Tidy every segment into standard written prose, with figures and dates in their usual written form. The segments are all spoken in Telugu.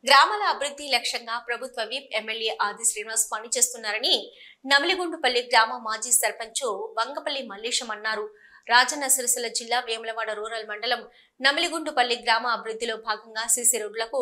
గ్రామాల అభివృద్ధి లక్ష్యంగా ప్రభుత్వ విప్ ఎమ్మెల్యే ఆది శ్రీనివాస్ పనిచేస్తున్నారని నమిలిగుండుపల్లి గ్రామ మాజీ సర్పంచ్ వంగపల్లి మల్లేశం అన్నారు. రాజన్న సిరిసిల్ల జిల్లా వేములవాడ రూరల్ మండలం నమిలిగుండుపల్లి గ్రామ అభివృద్ధిలో భాగంగా సీసీ రోడ్లకు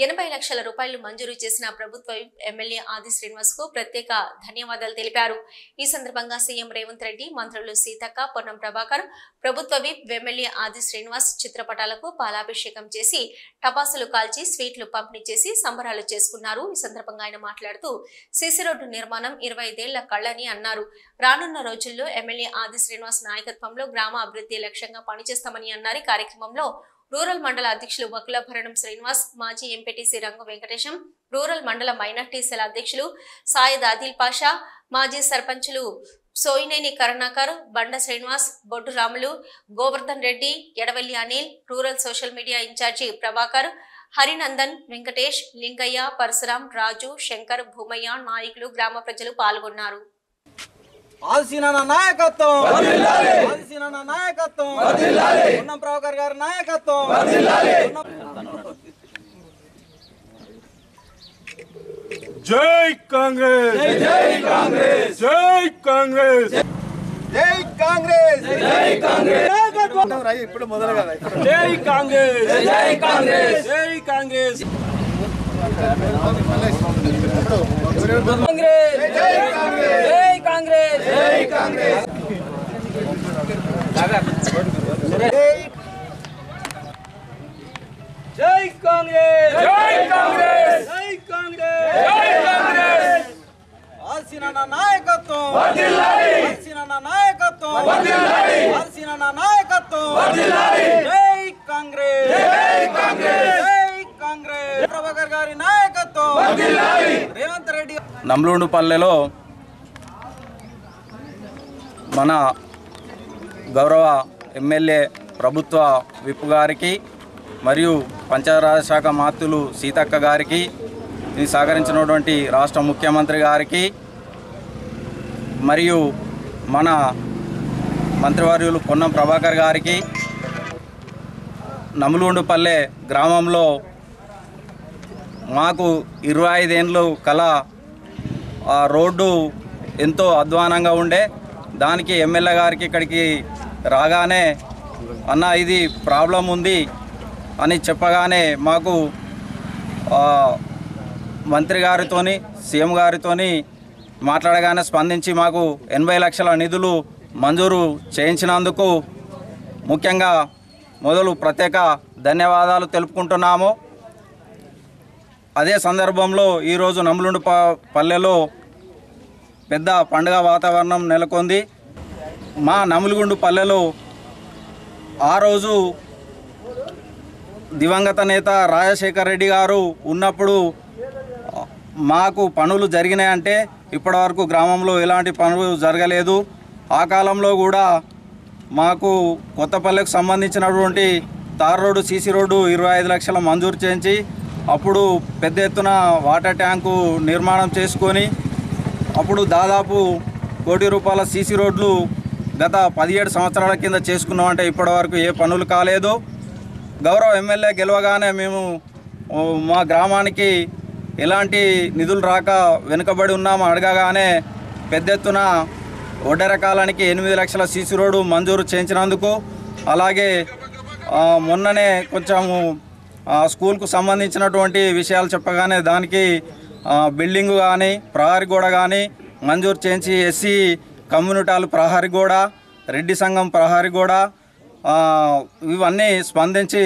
80 లక్షల రూపాయలు మంజూరు చేసిన ప్రభుత్వ ఎమ్మెల్యే ఆది శ్రీనివాస్ కు ప్రత్యేక ధన్యవాదాలు తెలిపారు. ఈ సందర్భంగా సీఎం రేవంత్ రెడ్డి, మంత్రులు సీతక్క, పొన్నం ప్రభాకర్, ప్రభుత్వ విప్ ఎమ్మెల్యే ఆది శ్రీనివాస్ చిత్రపటాలకు పాలాభిషేకం చేసి టపాసులు కాల్చి స్వీట్లు పంపిణీ చేసి సంబరాలు చేసుకున్నారు. ఈ సందర్భంగా ఆయన మాట్లాడుతూ సీసీ రోడ్డు నిర్మాణం 25 ఏళ్ల కళని అన్నారు. రానున్న రోజుల్లో ఎమ్మెల్యే ఆది శ్రీనివాస్ నాయకత్వంలో గ్రామ అభివృద్ధి లక్ష్యంగా పనిచేస్తామని అన్నారు. ఈ కార్యక్రమంలో రూరల్ మండల అధ్యక్షులు వకులభరణం శ్రీనివాస్, మాజీ ఎంపీటీసీ రంగు వెంకటేశం, రూరల్ మండల మైనార్టీ సెల్ అధ్యక్షులు సాయద్ ఆదిల్ పాషా, మాజీ సర్పంచులు Soyineni Karunakar, Banda Srinivas, Boddu Ramulu, Govardhan Reddy, Edavalli Anil, rural social media incharge Prabhakar, Harinandan, Venkatesh, Lingaiah, Parashuram, Raju, Shankar, Bhumaiah, నాయకులు, గ్రామ ప్రజలు పాల్గొన్నారు. ఆల్సినాన నాయకత్వం వర్ధిల్లాలి, ఆల్సినాన నాయకత్వం వర్ధిల్లాలి, పొన్నం ప్రభాకర్ గారి నాయకత్వం వర్ధిల్లాలి. జై కాంగ్రెస్, జై కాంగ్రెస్, జై కాంగ్రెస్, జై కాంగ్రెస్, జై కాంగ్రెస్, ఇప్పుడు మొదలు కదా. జై కాంగ్రెస్, జై కాంగ్రెస్, జై కాంగ్రెస్, జై కాంగ్రెస్, జై కాంగ్రెస్, జై కాంగ్రెస్, జై కాంగ్రెస్. ఆల్సినాన నాయకత్వం వర్ధిల్లాలి, ఆల్సినాన నాయకత్వం వర్ధిల్లాలి, ఆల్సినాన నాయకత్వం వర్ధిల్లాలి. జై కాంగ్రెస్, జై కాంగ్రెస్, జై కాంగ్రెస్, ప్రభాకర్ గారి నాయకత్వం వర్ధిల్లాలి. రేవంత్ రెడ్డి. నమ్లూండుపల్లెలో మన గౌరవ ఎమ్మెల్యే ప్రభుత్వ విప్ గారికి మరియు పంచాయతీరాజ్ శాఖ మంత్రులు సీతక్క గారికి, ఇది సహకరించినటువంటి రాష్ట్ర ముఖ్యమంత్రి గారికి మరియు మన మంత్రివర్యులు పొన్నం ప్రభాకర్ గారికి, నమ్లూండుపల్లె గ్రామంలో మాకు 25 ఏళ్ళు కల ఆ రోడ్డు ఎంతో అధ్వానంగా ఉండే, దానికి ఎమ్మెల్యే గారికి ఇక్కడికి రాగానే అన్న ఇది ప్రాబ్లం ఉంది అని చెప్పగానే మాకు మంత్రి గారితోని సీఎం గారితోని మాట్లాడగానే స్పందించి మాకు 80 లక్షల నిధులు మంజూరు చేయించినందుకు ముఖ్యంగా మొదలు ప్రత్యేక ధన్యవాదాలు తెలుపుకుంటున్నాము. అదే సందర్భంలో ఈరోజు నమిలిగుండుపల్లెలో పెద్ద పండుగ వాతావరణం నెలకొంది. మా నమిలిగుండుపల్లెలో ఆ రోజు దివంగత నేత రాజశేఖర్ రెడ్డి గారు ఉన్నప్పుడు మాకు పనులు జరిగినాయంటే ఇప్పటివరకు గ్రామంలో ఎలాంటి పనులు జరగలేదు. ఆ కాలంలో కూడా మాకు కొత్తపల్లెకు సంబంధించినటువంటి తార్ రోడ్డు, సీసీ రోడ్డు 25 లక్షల మంజూరు చేయించి అప్పుడు పెద్ద ఎత్తున వాటర్ ట్యాంకు నిర్మాణం చేసుకొని అప్పుడు దాదాపు ₹1 కోటి సీసీ రోడ్లు గత 17 సంవత్సరాల కింద చేసుకున్నామంటే ఇప్పటివరకు ఏ పనులు కాలేదు. గౌరవ ఎమ్మెల్యే గెలవగానే మేము మా గ్రామానికి ఎలాంటి నిధులు రాక వెనుకబడి ఉన్నాము అడగగానే పెద్ద ఎత్తున ఒడ్డెరకాలానికి 8 లక్షల సీసీ రోడ్డు మంజూరు చేయించినందుకు, అలాగే మొన్ననే కొంచెము స్కూల్కు సంబంధించినటువంటి విషయాలు చెప్పగానే దానికి బిల్డింగు కానీ ప్రహరీ గోడ కానీ మంజూరు చేయించి ఎస్సీ కమ్యూనిటీలు ప్రహరీ గోడ, రెడ్డి సంఘం ప్రహరీ గోడ ఇవన్నీ స్పందించి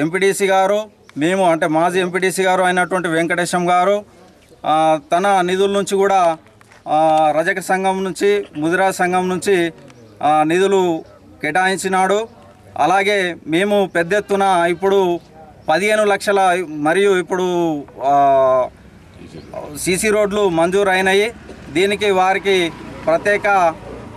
ఎంపీటీసీ గారు, మేము అంటే మాజీ ఎంపీటీసీ గారు అయినటువంటి వెంకటేశం గారు తన నిధుల నుంచి కూడా రజక సంఘం నుంచి, ముదిరా సంఘం నుంచి నిధులు కేటాయించినాడు. అలాగే మేము పెద్ద ఎత్తున ఇప్పుడు 15 లక్షల మరియు ఇప్పుడు సీసీ రోడ్లు మంజూరు అయినాయి. దీనికి వారికి ప్రత్యేక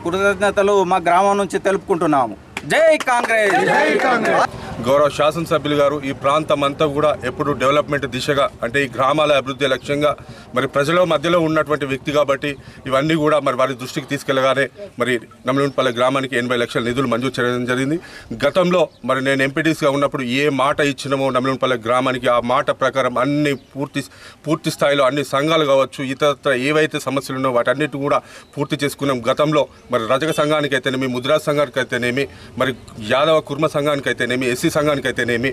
కృతజ్ఞతలు మా గ్రామం నుంచి తెలుపుకుంటున్నాము. జై కాంగ్రెస్, జై కాంగ్రెస్. గౌరవ శాసనసభ్యులు గారు ఈ ప్రాంతం అంతా కూడా ఎప్పుడు డెవలప్మెంట్ దిశగా అంటే ఈ గ్రామాల అభివృద్ధి లక్ష్యంగా మరి ప్రజల మధ్యలో ఉన్నటువంటి వ్యక్తి కాబట్టి ఇవన్నీ కూడా మరి వారి దృష్టికి తీసుకెళ్లగానే మరి నమలిగుంటపల్లి గ్రామానికి 80 లక్షల నిధులు మంజూరు చేయడం జరిగింది. గతంలో మరి నేను ఎంపీటీసీగా ఉన్నప్పుడు ఏ మాట ఇచ్చినామో నమలిగుంటపల్లి గ్రామానికి ఆ మాట ప్రకారం అన్ని పూర్తి స్థాయిలో అన్ని సంఘాలు కావచ్చు ఇతర ఏవైతే సమస్యలు ఉన్నాయో వాటన్నిటి కూడా పూర్తి చేసుకున్నాం. గతంలో మరి రజక సంఘానికి అయితేనేమి, ముద్రా సంఘానికి అయితేనేమి, మరి యాదవ కుర్మ సంఘానికి అయితేనేమి, ఎస్సీ సంఘానికి అయితేనేమి,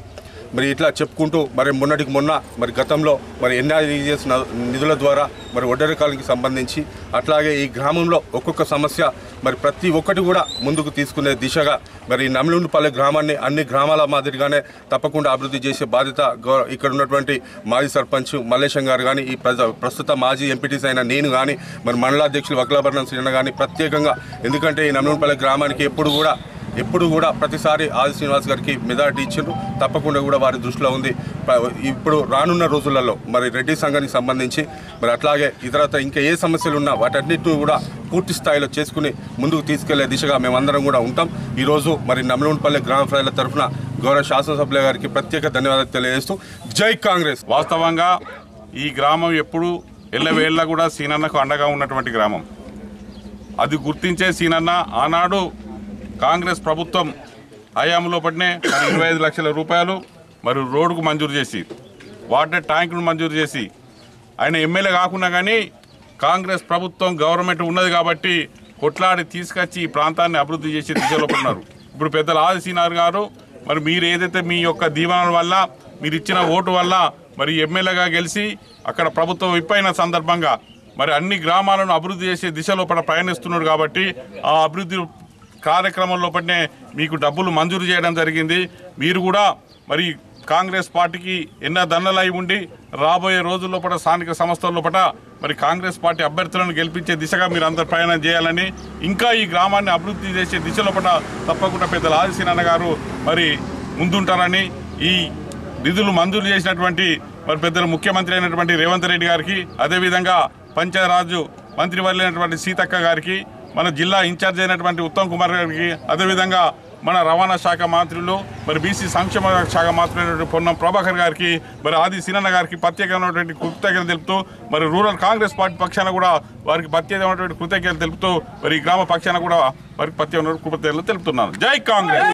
మరి ఇట్లా చెప్పుకుంటూ మరి మొన్న మరి గతంలో మరి ఎన్ఆర్ఈజీఎస్ నిధుల ద్వారా మరి ఒడ్డరికాలకి సంబంధించి అట్లాగే ఈ గ్రామంలో ఒక్కొక్క సమస్య మరి ప్రతి ఒక్కటి కూడా ముందుకు తీసుకునే దిశగా మరి నమలిగుంటపల్లి గ్రామాన్ని అన్ని గ్రామాల మాదిరిగానే తప్పకుండా అభివృద్ధి చేసే బాధ్యత ఇక్కడ ఉన్నటువంటి మాజీ సర్పంచ్ మల్లేశం గారు కానీ ఈ ప్రస్తుత మాజీ ఎంపీటీసీ అయిన నేను కానీ మరి మండలాధ్యక్షులు వకలాభరణం శ్రీన కానీ ప్రత్యేకంగా ఎందుకంటే ఈ నమలిగుంటపల్లి గ్రామానికి ఎప్పుడు కూడా ప్రతిసారి ఆది శ్రీనివాస్ గారికి మెజారిటీ ఇచ్చిండ్రు. తప్పకుండా కూడా వారి దృష్టిలో ఉంది. ఇప్పుడు రానున్న రోజులలో మరి రెడ్డి సంఘానికి సంబంధించి మరి అట్లాగే ఇతరత్ర ఇంకా ఏ సమస్యలు ఉన్నా వాటన్నిటిని కూడా పూర్తి స్థాయిలో చేసుకుని ముందుకు తీసుకెళ్లే దిశగా మేమందరం కూడా ఉంటాం. ఈరోజు మరి నమలిగుంటపల్లి గ్రామ ప్రజల తరఫున గౌరవ శాసనసభ్యుల గారికి ప్రత్యేక ధన్యవాదాలు తెలియజేస్తూ జై కాంగ్రెస్. వాస్తవంగా ఈ గ్రామం ఎప్పుడు ఎల్లవేళ్ళ కూడా సీనన్నకు అండగా ఉన్నటువంటి గ్రామం. అది గుర్తించే సీనన్న ఆనాడు కాంగ్రెస్ ప్రభుత్వం హయాంలో పడినే 25 లక్షల రూపాయలు మరి రోడ్డుకు మంజూరు చేసి వాటర్ ట్యాంకును మంజూరు చేసి ఆయన ఎమ్మెల్యే కాకుండా కానీ కాంగ్రెస్ ప్రభుత్వం గవర్నమెంట్ ఉన్నది కాబట్టి కొట్లాడి తీసుకొచ్చి ఈ ప్రాంతాన్ని అభివృద్ధి చేసి దిశలో పడినారు. ఇప్పుడు పెద్దల ఆది శ్రీనాథ్ గారు మరి మీరు ఏదైతే మీ యొక్క దీవెనల వల్ల మీరు ఇచ్చిన ఓటు వల్ల మరి ఎమ్మెల్యేగా గెలిచి అక్కడ ప్రభుత్వం విప్పైన సందర్భంగా మరి అన్ని గ్రామాలను అభివృద్ధి చేసే దిశలో ప్రయాణిస్తున్నారు కాబట్టి ఆ అభివృద్ధి కార్యక్రమం లోపలనే మీకు డబ్బులు మంజూరు చేయడం జరిగింది. మీరు కూడా మరి కాంగ్రెస్ పార్టీకి ఎన్నో దండలై ఉండి రాబోయే రోజుల్లో స్థానిక సంస్థల మరి కాంగ్రెస్ పార్టీ అభ్యర్థులను గెలిపించే దిశగా మీరు అందరు ప్రయాణం చేయాలని ఇంకా ఈ గ్రామాన్ని అభివృద్ధి చేసే దిశలో తప్పకుండా పెద్దల ఆది శ్రీనన్న గారు మరి ముందుంటారని ఈ నిధులు మంజూరు చేసినటువంటి మరి పెద్దలు ముఖ్యమంత్రి అయినటువంటి రేవంత్ రెడ్డి గారికి అదేవిధంగా పంచాయరాజు మంత్రివర్యులైనటువంటి సీతక్క గారికి మన జిల్లా ఇన్ఛార్జ్ అయినటువంటి ఉత్తమ్ కుమార్ గారికి అదేవిధంగా మన రవాణా శాఖ మంత్రులు మరి బీసీ సంక్షేమ శాఖ మంత్రులైనటువంటి పొన్నం ప్రభాకర్ గారికి మరి ఆది శ్రీనన్న గారికి ప్రత్యేకమైనటువంటి కృతజ్ఞతలు తెలుపుతూ మరి రూరల్ కాంగ్రెస్ పార్టీ పక్షాన కూడా వారికి ప్రత్యేకమైనటువంటి కృతజ్ఞతలు తెలుపుతూ మరి గ్రామ పక్షాన కూడా వారికి ప్రత్యేకమైన కృతజ్ఞతలు తెలుపుతున్నాను. జై కాంగ్రెస్.